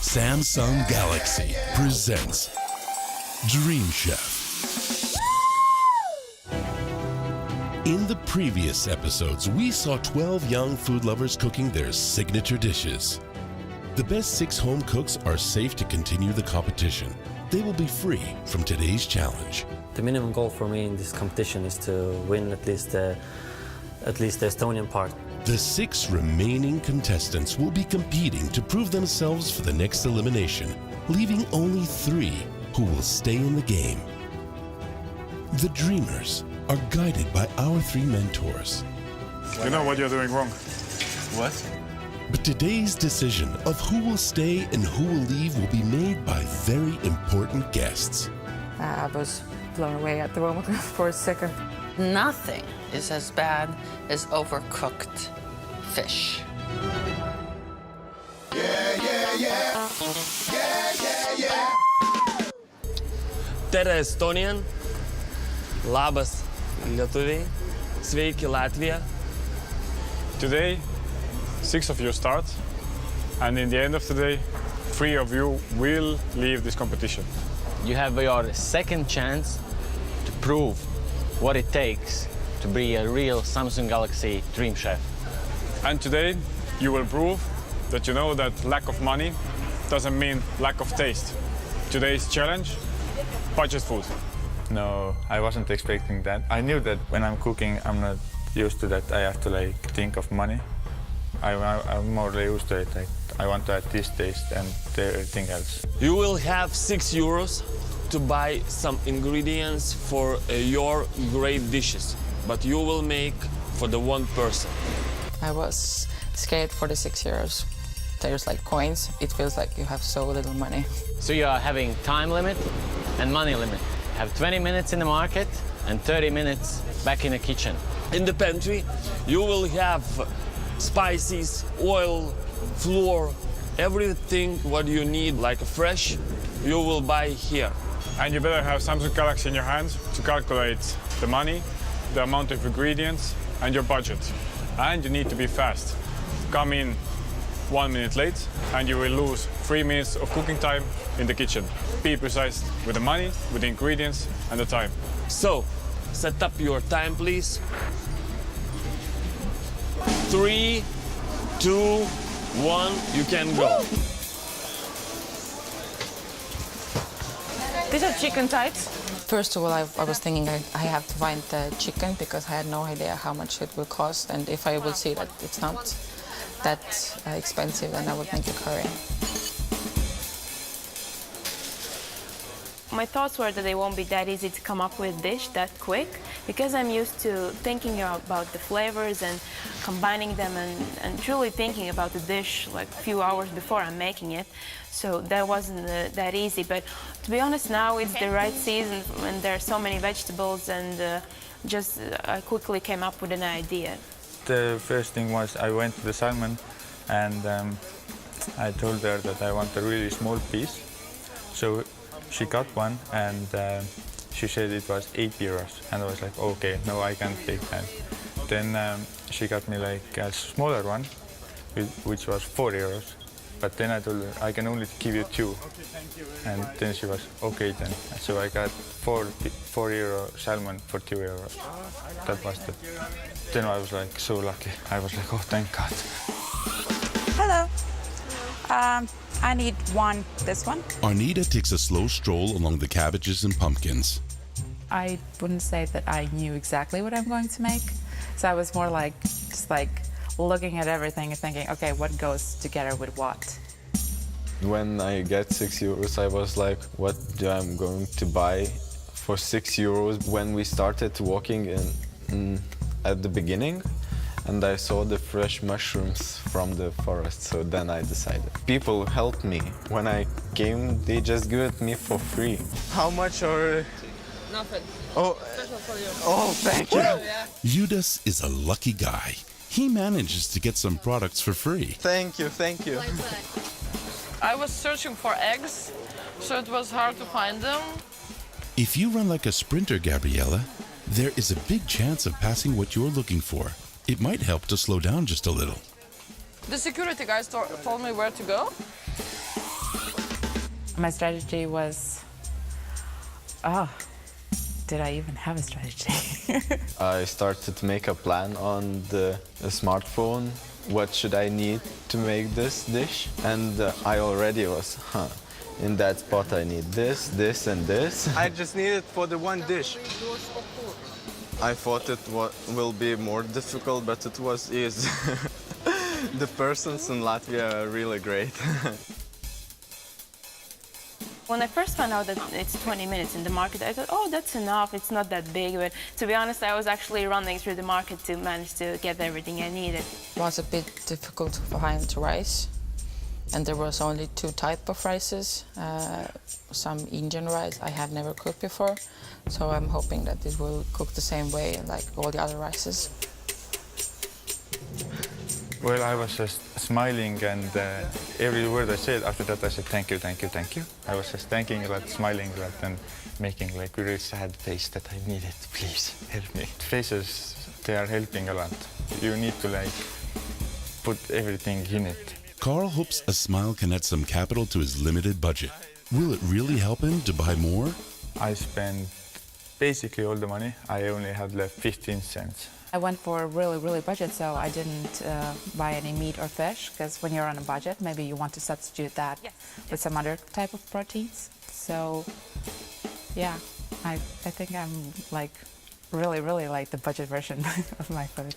Samsung Galaxy presents Dream Chef. In the previous episodes, we saw 12 young food lovers cooking their signature dishes. The best 6 home cooks are safe to continue the competition. They will be free from today's challenge. The minimum goal for me in this competition is to win at least the Estonian part. The 6 remaining contestants will be competing to prove themselves for the next elimination, leaving only 3 who will stay in the game. The Dreamers are guided by our 3 mentors. You know what you're doing wrong. What? But today's decision of who will stay and who will leave will be made by very important guests. I was blown away at the moment for a second. Nothing is as bad as overcooked fish. Tere Estonian, labas lietuviai, sveiki Latvija. Today, 6 of you start, and in the end of the day, 3 of you will leave this competition. You have your second chance to prove what it takes to be a real Samsung Galaxy Dream Chef. And today, you will prove that you know that lack of money doesn't mean lack of taste. Today's challenge, budget food. No, I wasn't expecting that. I knew that when I'm cooking, I'm not used to that. I have to think of money. I'm more used to it. I want to add this taste and everything else. You will have 6 euros to buy some ingredients for your great dishes, but you will make for the one person. I was scared for the 6 euros. There's like coins. It feels like you have so little money. So you are having time limit and money limit. You have 20 minutes in the market and 30 minutes back in the kitchen. In the pantry, you will have spices, oil, flour, everything what you need, like fresh, you will buy here. And you better have Samsung Galaxy in your hands to calculate the money, the amount of ingredients, and your budget. And you need to be fast. Come in 1 minute late, and you will lose 3 minutes of cooking time in the kitchen. Be precise with the money, with the ingredients, and the time. So, set up your time, please. 3, 2, 1, you can go. These are chicken tights. First of all, I was thinking I have to find the chicken because I had no idea how much it will cost, and if I will see that it's not that expensive, then I would make a curry. My thoughts were that it won't be that easy to come up with a dish that quick because I'm used to thinking about the flavors and combining them and truly thinking about the dish like a few hours before I'm making it. So that wasn't that easy. But to be honest, now it's the right season and there are so many vegetables and I quickly came up with an idea. The first thing was I went to the salmon and I told her that I want a really small piece. So she got one and she said it was 8 euros. And I was like, okay, no, I can't take that. Then she got me like a smaller one, which was 4 euros. But then I told her, I can only give you 2. And then she was, okay then. So I got 4 euro salmon for 2 euros. That was the... Then I was like so lucky. I was like, oh, thank God. Hello. I need this one. Arnita takes a slow stroll along the cabbages and pumpkins. I wouldn't say that I knew exactly what I'm going to make. So I was more like, just like looking at everything and thinking, okay, what goes together with what? When I get 6 euros, I was like, what do I'm going to buy for 6 euros? When we started walking in at the beginning, and I saw the fresh mushrooms from the forest, so then I decided. People helped me. When I came, they just gave it me for free. How much are... Nothing. Oh, thank you. Judas is a lucky guy. He manages to get some products for free. Thank you, thank you. I was searching for eggs, so it was hard to find them. If you run like a sprinter, Gabriella, there is a big chance of passing what you're looking for. It might help to slow down just a little. The security guys told me where to go. My strategy was, did I even have a strategy? I started to make a plan on the smartphone. What should I need to make this dish? And I already was, in that spot I need this, this, and this. I just need it for the one dish. I thought it will be more difficult, but it was easy. The persons in Latvia are really great. When I first found out that it's 20 minutes in the market, I thought, oh, that's enough, it's not that big. But to be honest, I was actually running through the market to manage to get everything I needed. It was a bit difficult to find rice, and there was only 2 types of rices. Some Indian rice I have never cooked before, so I'm hoping that it will cook the same way like all the other rices. Well, I was just smiling, and every word I said after that, I said thank you, thank you, thank you. I was just thanking a lot, smiling a lot, and making like a really sad face that I need it, please help me. Faces, they are helping a lot. You need to like put everything in it. Carl hopes a smile can add some capital to his limited budget. Will it really help him to buy more? I spent basically all the money. I only had left 15 cents. I went for really budget, so I didn't buy any meat or fish, because when you're on a budget, maybe you want to substitute that with some other type of proteins. So, yeah, I think I'm like really like the budget version of my food.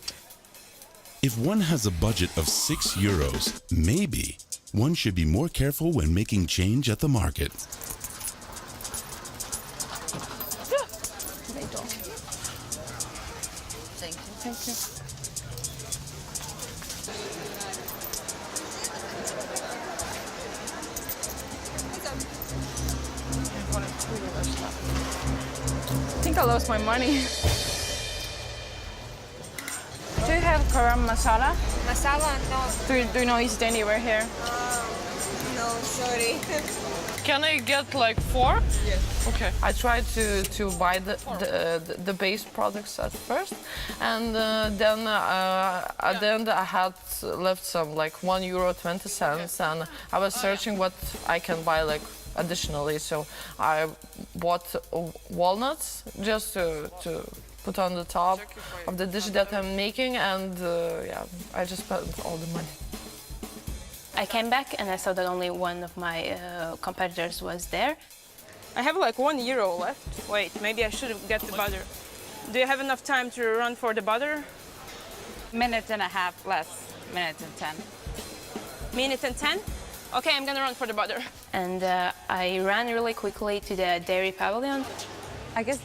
If one has a budget of €6, maybe one should be more careful when making change at the market. Thank you. I think I lost my money. Do you have garam masala? Masala? No. Do you know is it anywhere here? No, sorry. Can I get like 4? Yes. Okay. I tried to buy the base products at first, and then at the end I had left some like €1.20, and I was searching what I can buy like additionally. So I bought walnuts just to put on the top of the dish that I'm making, and yeah, I just spent all the money. I came back and I saw that only one of my competitors was there. I have like €1 left. Wait, maybe I should get the butter. Do you have enough time to run for the butter? Minute and a half less, minute and 10. Minute and 10? Okay, I'm gonna run for the butter. And I ran really quickly to the dairy pavilion. I guess,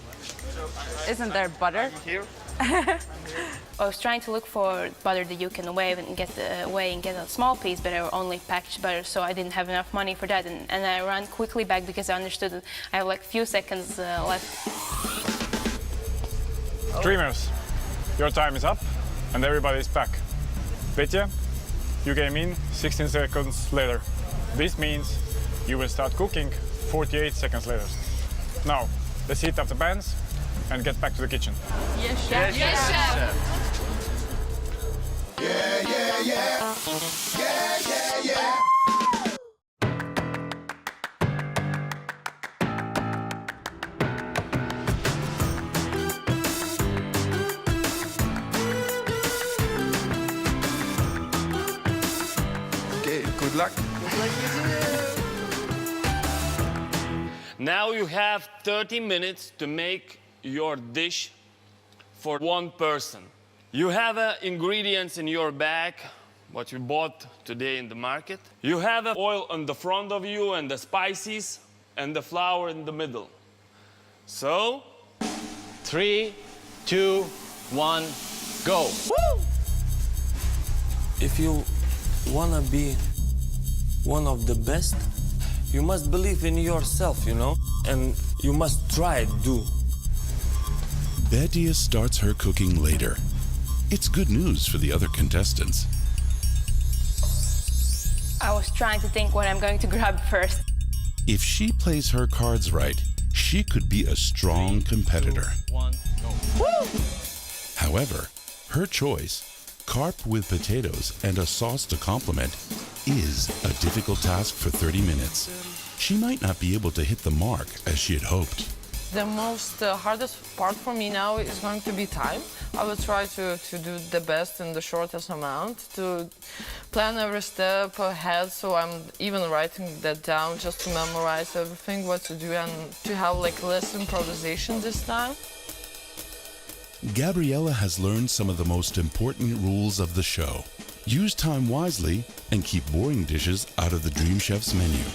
isn't there butter? Here. I was trying to look for butter that you can weigh and get a small piece, but I only packaged butter, so I didn't have enough money for that. And I ran quickly back because I understood that I have like few seconds left. Dreamers, your time is up and everybody's back. Petja, you came in 16 seconds later. This means you will start cooking 48 seconds later. Now, let's heat up the pans and get back to the kitchen. Yes, chef. Yes, chef. Yeah. Okay, good luck. Now you have 30 minutes to make your dish for one person. You have ingredients in your bag, what you bought today in the market. You have oil on the front of you and the spices and the flour in the middle. So, 3, 2, 1, go. Woo! If you wanna be one of the best, you must believe in yourself, you know, and you must try it, do. Petja starts her cooking later. It's good news for the other contestants. I was trying to think what I'm going to grab first. If she plays her cards right, she could be a strong competitor. 3, 2, 1, go. Woo! However, her choice, carp with potatoes and a sauce to complement, is a difficult task for 30 minutes. she might not be able to hit the mark as she had hoped. The most hardest part for me now is going to be time. I will try to do the best in the shortest amount, to plan every step ahead, so I'm even writing that down just to memorize everything, what to do, and to have like less improvisation this time. Gabriella has learned some of the most important rules of the show. Use time wisely and keep boring dishes out of the Dream Chef's menu.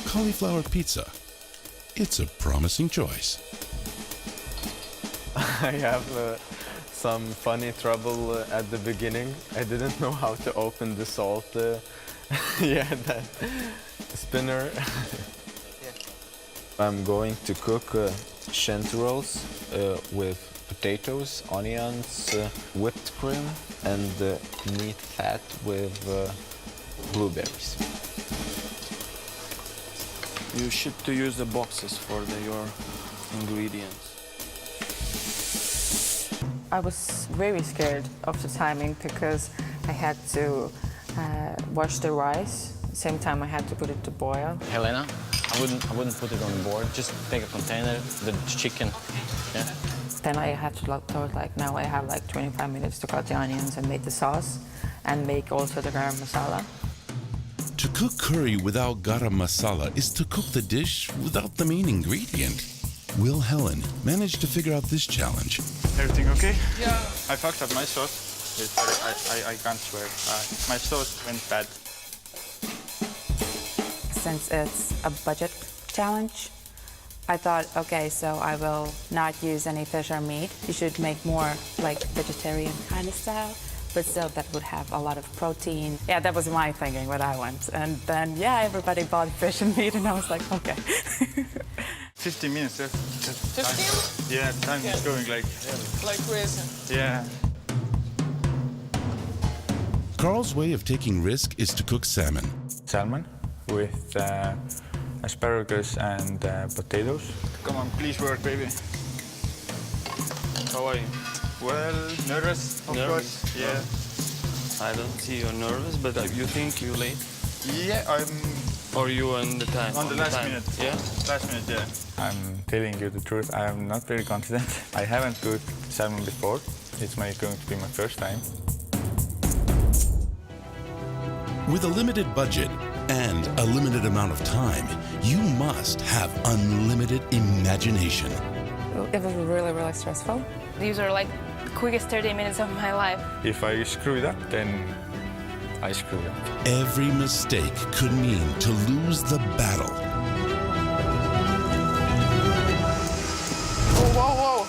Cauliflower pizza. It's a promising choice. I have some funny trouble at the beginning. I didn't know how to open the salt. That spinner. I'm going to cook chanterelles with potatoes, onions, whipped cream, and meat fat with blueberries. You should to use the boxes for your ingredients. I was very scared of the timing because I had to wash the rice. Same time I had to put it to boil. Helena, I wouldn't put it on the board. Just take a container, the chicken. Yeah. Then I had to thought like now I have like 25 minutes to cut the onions and make the sauce and make also the garam masala. To cook curry without garam masala is to cook the dish without the main ingredient. Will Helen manage to figure out this challenge? Everything okay? Yeah. I fucked up my sauce. I can't swear. My sauce went bad. Since it's a budget challenge, I thought, okay, so I will not use any fish or meat. You should make more like vegetarian kind of style, but still that would have a lot of protein. Yeah, that was my thinking, what I went. And then, yeah, everybody bought fish and meat, and I was like, okay. 15 minutes. 15? Yeah, time is going like crazy. Yeah. Carl's way of taking risk is to cook salmon. Salmon with asparagus and potatoes. Come on, please work, baby. How are you? Well, nervous, of course. Yeah. I don't see you're nervous, but you think you late? Yeah, I'm Or you on the time? on the last minute. Yeah? Last minute, yeah. I'm telling you the truth, I am not very confident. I haven't cooked salmon before. It's going to be my first time. With a limited budget and a limited amount of time, you must have unlimited imagination. It was really, really stressful. These are like the quickest 30 minutes of my life. If I screw it up, then I screw it up. Every mistake could mean to lose the battle. Oh, whoa, whoa.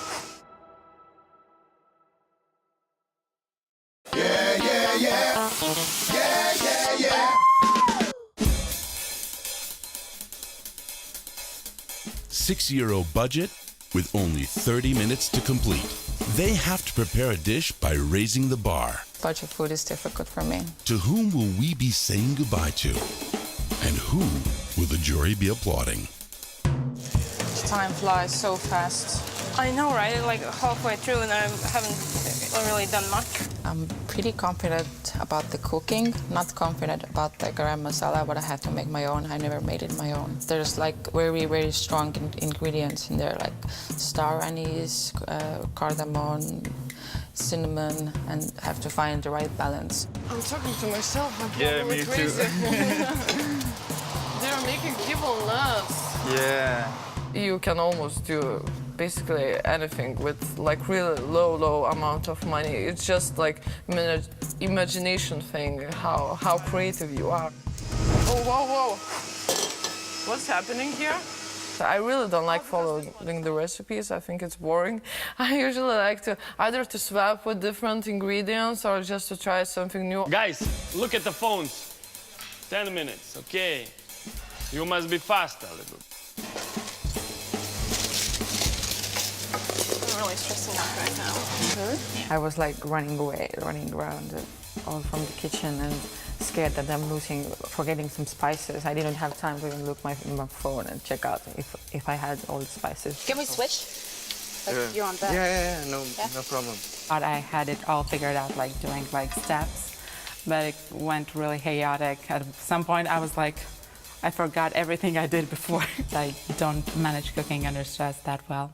€6 budget with only 30 minutes to complete. They have to prepare a dish by raising the bar. Budget food is difficult for me. To whom will we be saying goodbye to? And who will the jury be applauding? Time flies so fast. I know, right? Like halfway through and I haven't really done much. I'm pretty confident about the cooking, not confident about the garam masala, but I have to make my own. I never made it my own. There's like very, very strong ingredients in there, like star anise, cardamom, cinnamon, and have to find the right balance. I'm talking to myself. I'm Yeah, probably me crazy. too. They're making people nuts. Yeah. You can almost do basically anything with like really low amount of money. It's just like imagination thing, how creative you are. Oh, whoa, whoa. What's happening here? I really don't like following the recipes. I think it's boring. I usually like to either to swap with different ingredients or just to try something new. Guys, look at the phones. 10 minutes, okay. You must be fast a little. I'm really stressing out right now. I was like running around all from the kitchen and scared that I'm forgetting some spices. I didn't have time to even look my phone and check out if I had all the spices. Can we switch? Like you're on that. Yeah, no problem. But I had it all figured out, like doing like steps, but it went really chaotic. At some point I was like, I forgot everything I did before. I don't manage cooking under stress that well.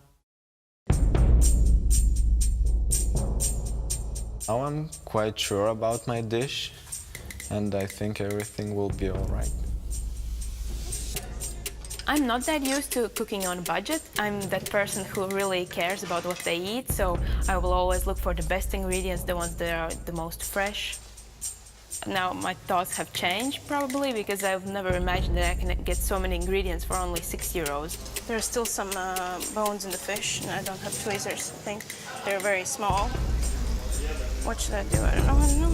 Now I'm quite sure about my dish, and I think everything will be all right. I'm not that used to cooking on a budget. I'm that person who really cares about what they eat, so I will always look for the best ingredients, the ones that are the most fresh. Now my thoughts have changed probably because I've never imagined that I can get so many ingredients for only €6. There are still some bones in the fish, and I don't have tweezers. I think they're very small. What should I do? I don't know.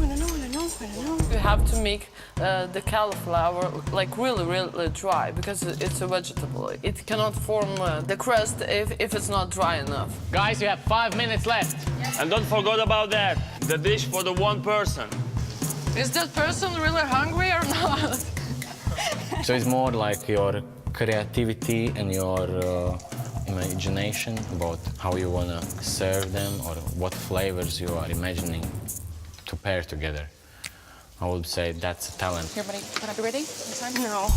You have to make the cauliflower like really dry because it's a vegetable. It cannot form the crust if it's not dry enough. Guys, you have 5 minutes left. And don't forget about that, the dish for the one person. Is that person really hungry or not? So it's more like your creativity and your imagination about how you want to serve them or what flavors you are imagining to pair together. I would say that's a talent. Everybody gonna be ready? No,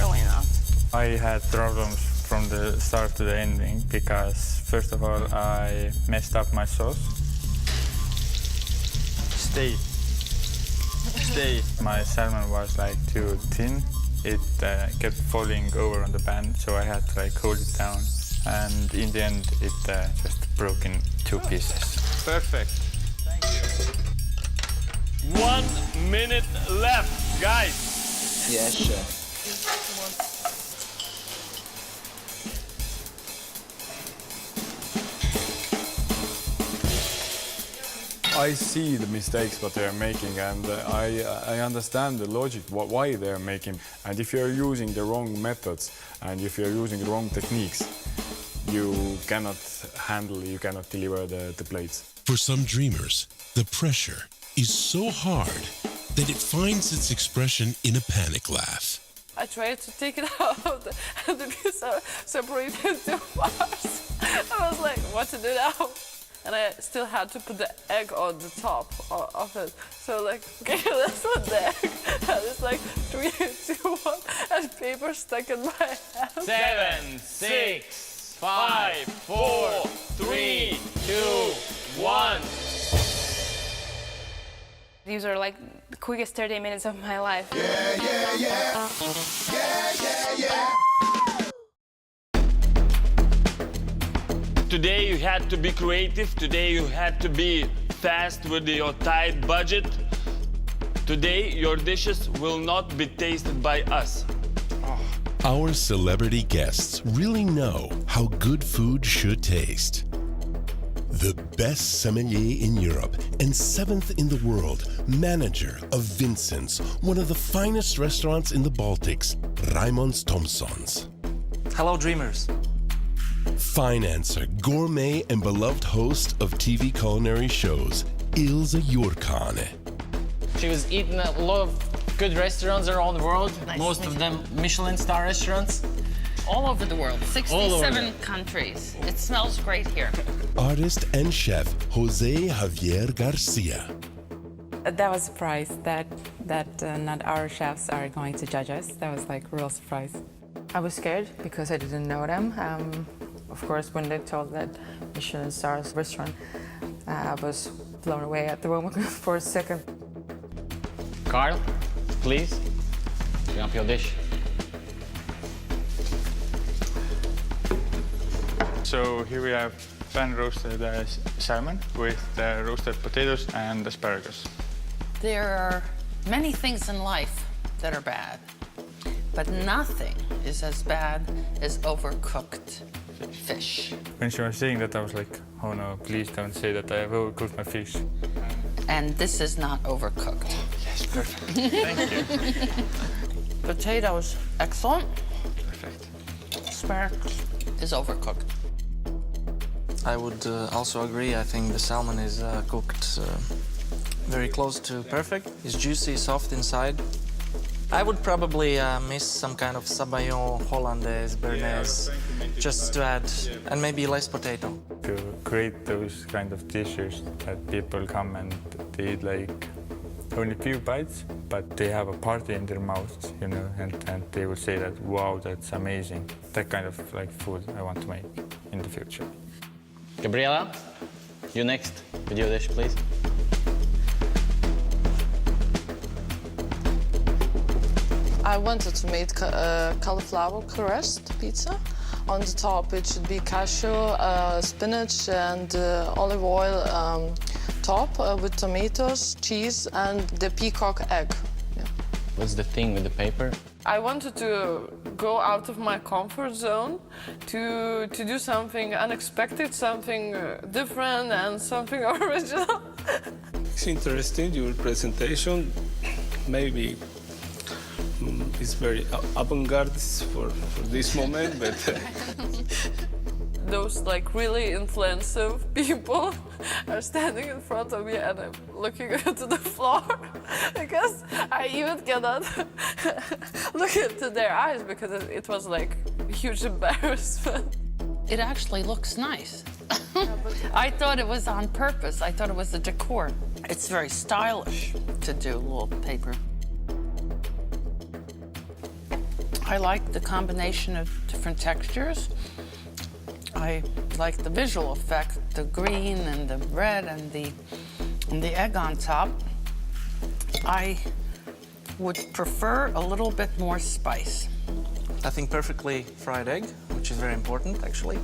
really not. I had problems from the start to the ending because, first of all, I messed up my sauce. Stay. My salmon was like too thin. It kept falling over on the pan, so I had to like hold it down. And in the end, it just broke in 2 pieces. Perfect. Thank you. 1 minute left, guys. Yes, chef. I see the mistakes that they're making, and I understand the logic why they're making. And if you're using the wrong methods and if you're using the wrong techniques, you cannot deliver the plates. For some dreamers, the pressure is so hard that it finds its expression in a panic laugh. I tried to take it out and the pizza separated in 2 parts. I was like, what to do now? And I still had to put the egg on the top of it. So like, okay, let's put the egg. And it's like 3, 2, 1, and paper stuck in my hand. 7, 6, 5, 4, 3, 2, 1. These are like the quickest 30 minutes of my life. Today you had to be creative. Today you had to be fast with your tight budget. Today your dishes will not be tasted by us. Our celebrity guests really know how good food should taste. The best sommelier in Europe and 7th in the world, manager of Vincent's, one of the finest restaurants in the Baltics, Raimons Thomsons. Hello, dreamers. Financer, gourmet, and beloved host of TV culinary shows, Ilse Jurkane. She was eating a lot of good restaurants around the world, most of them Michelin star restaurants. All over the world, 67 countries. It smells great here. Artist and chef Jose Javier Garcia. That was a surprise that not our chefs are going to judge us. That was like a real surprise. I was scared because I didn't know them. Of course, when they told that Michelin stars restaurant, I was blown away at the moment for a second. Carl, please, bring up your dish. So here we have pan-roasted salmon with roasted potatoes and asparagus. There are many things in life that are bad, but nothing is as bad as overcooked fish. When she was saying that, I was like, oh no, please don't say that I have overcooked my fish. And this is not overcooked. Yes, perfect. Thank you. Potatoes, excellent. Perfect. Asparagus is overcooked. I would also agree. I think the salmon is cooked very close to perfect. It's juicy, soft inside. I would probably miss some kind of sabayon, hollandaise, béarnaise, just to add, and maybe less potato. To create those kind of dishes that people come and they eat like only a few bites, but they have a party in their mouth, you know, and they will say that, wow, that's amazing. That kind of like food I want to make in the future. Gabriela, you next with your dish, please. I wanted to make cauliflower crust pizza. On the top, it should be cashew, spinach, and olive oil top with tomatoes, cheese, and the peacock egg. Yeah. What's the thing with the paper? I wanted to go out of my comfort zone to do something unexpected, something different, and something original. It's interesting, your presentation. Maybe it's very avant-garde for this moment, but... Those like really influential people are standing in front of me and I'm looking to the floor because I even cannot look into their eyes because it was like a huge embarrassment. It actually looks nice. I thought it was on purpose. I thought it was the decor. It's very stylish to do a little paper. I like the combination of different textures. I like the visual effect, the green and the red and the egg on top. I would prefer a little bit more spice. I think perfectly fried egg, which is very important actually.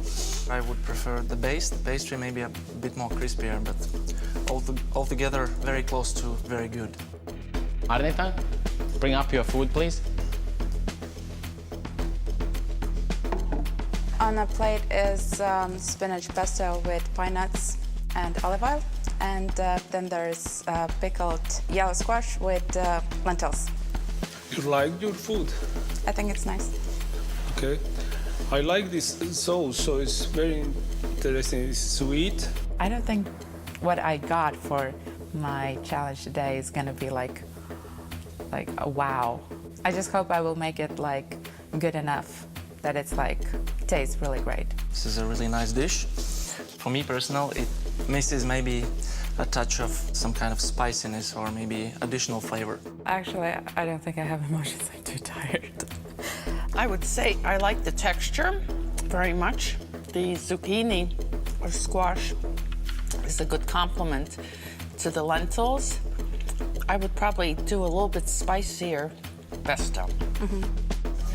I would prefer the base. The pastry may be a bit more crispier, but altogether very close to very good. Arnita, bring up your food, please. On a plate is spinach pesto with pine nuts and olive oil, and then there's pickled yellow squash with lentils. You like your food? I think it's nice. Okay. I like this sauce, so it's very interesting. It's sweet. I don't think what I got for my challenge today is gonna be like a wow. I just hope I will make it like good enough that it's like tastes really great. This is a really nice dish. For me personal, it misses maybe a touch of some kind of spiciness or maybe additional flavor. Actually, I don't think I have emotions. I'm too tired. I would say I like the texture very much. The zucchini or squash is a good complement to the lentils. I would probably do a little bit spicier pesto.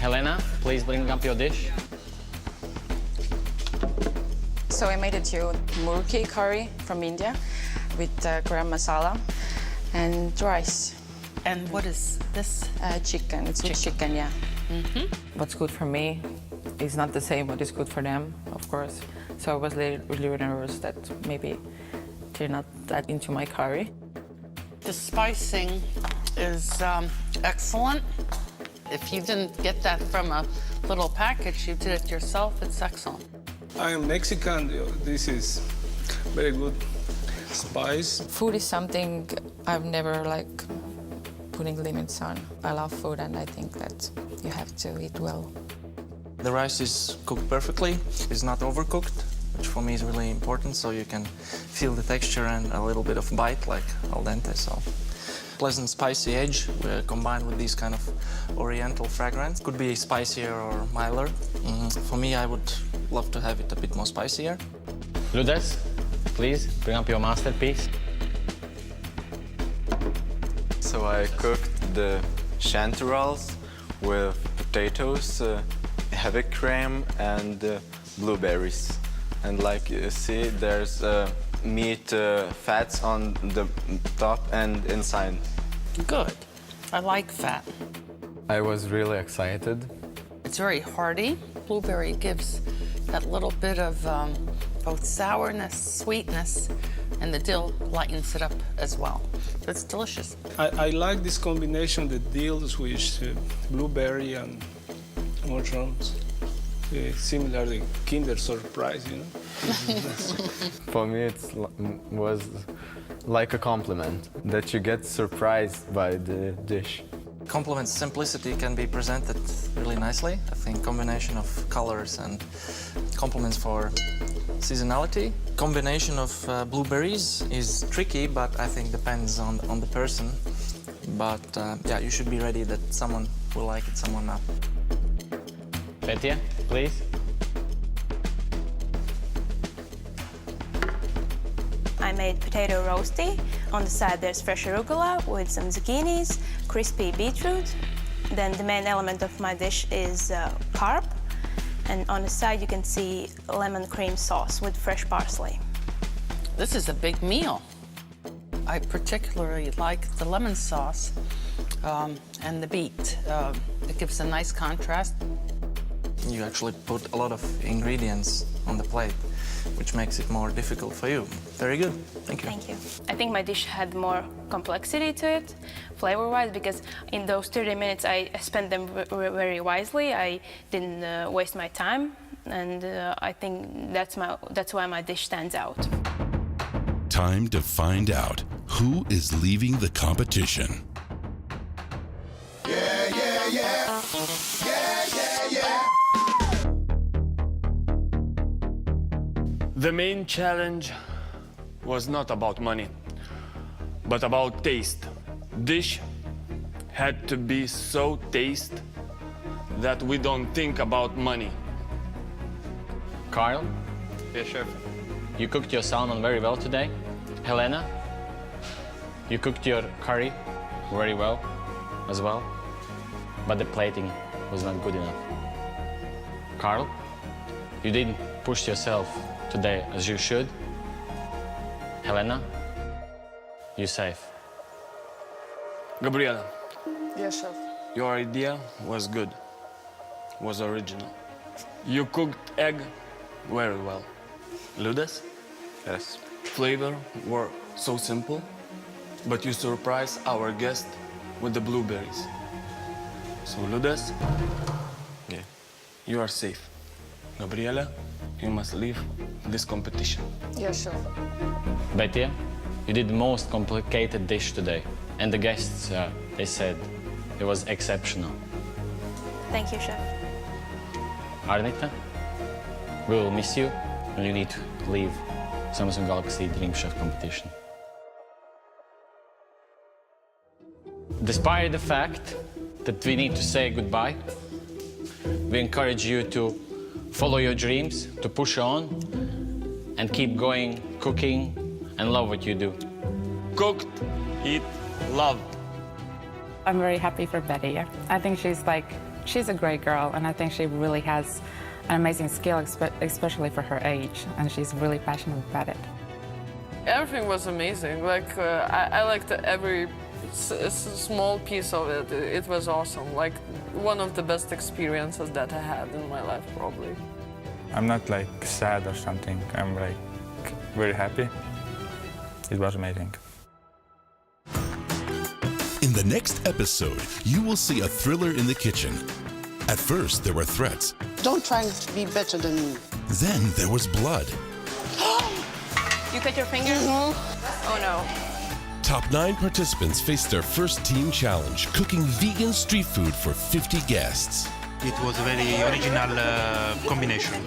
Helena, please bring up your dish. So I made it to murki curry from India with garam masala and rice. And what is this? Chicken. It's with chicken, yeah. What's good for me is not the same what is good for them, of course. So I was really nervous that maybe they're not that into my curry. The spicing is excellent. If you didn't get that from a little package, you did it yourself, it's excellent. I am Mexican. This is very good spice. Food is something I've never like putting limits on. I love food and I think that you have to eat well. The rice is cooked perfectly. It's not overcooked, which for me is really important, so you can feel the texture and a little bit of bite like al dente. So pleasant spicy edge combined with these kind of oriental fragrance. Could be spicier or milder. For me, I would love to have it a bit more spicier. Lourdes, please bring up your masterpiece. So I cooked the chanterelles with potatoes, heavy cream, and blueberries. And like you see, there's meat fats on the top and inside. Good. I like fat. I was really excited. It's very hearty. Blueberry gives that little bit of both sourness, sweetness, and the dill lightens it up as well. It's delicious. I like this combination, the deals with blueberry and mushrooms. Similar to Kinder Surprise, you know? For me, it was like a compliment that you get surprised by the dish. Complements simplicity can be presented really nicely. I think combination of colors and complements for seasonality. Combination of blueberries is tricky, but I think depends on the person. but yeah, you should be ready that someone will like it, someone not. Petya, please. I made potato roasty. On the side there's fresh arugula with some zucchinis, crispy beetroot. Then the main element of my dish is carp. And on the side you can see lemon cream sauce with fresh parsley. This is a big meal. I particularly like the lemon sauce and the beet. It gives a nice contrast. You actually put a lot of ingredients on the plate, which makes it more difficult for you. Very good. Thank you. Thank you. I think my dish had more complexity to it, flavor-wise, because in those 30 minutes I spent them very wisely. I didn't waste my time, and I think that's why my dish stands out. Time to find out who is leaving the competition. The main challenge was not about money, but about taste. Dish had to be so tasty that we don't think about money. Carl, Yes, chef. you cooked your salmon very well today. Helena, you cooked your curry very well as well, but the plating was not good enough. Carl, you didn't push yourself today as you should. Helena, you're safe. Gabriela, Yes, chef. your idea was good, was original. You cooked egg very well. Ludas? Yes. Flavor were so simple, but you surprised our guest with the blueberries. So Ludas, Yeah. you are safe. Gabriela, you must leave this competition. Yes, chef. Petya, you did the most complicated dish today, and the guests, they said it was exceptional. Thank you, chef. Arnita, we will miss you when you need to leave Samsung Galaxy Dream Chef competition. Despite the fact that we need to say goodbye, we encourage you to follow your dreams, to push on, and keep going, cooking, and love what you do. Cooked, eat, loved. I'm very happy for Betty. I think she's a great girl, and I think she really has an amazing skill, especially for her age, and she's really passionate about it. Everything was amazing. I liked every small piece of it. It was awesome. Like one of the best experiences that I had in my life, probably. I'm not like sad or something. I'm like very happy. It was amazing. In the next episode, you will see a thriller in the kitchen. At first, there were threats. Don't try to be better than me. Then there was blood. You cut your finger? Oh no. Top 9 participants faced their first team challenge, cooking vegan street food for 50 guests. It was a very original combination.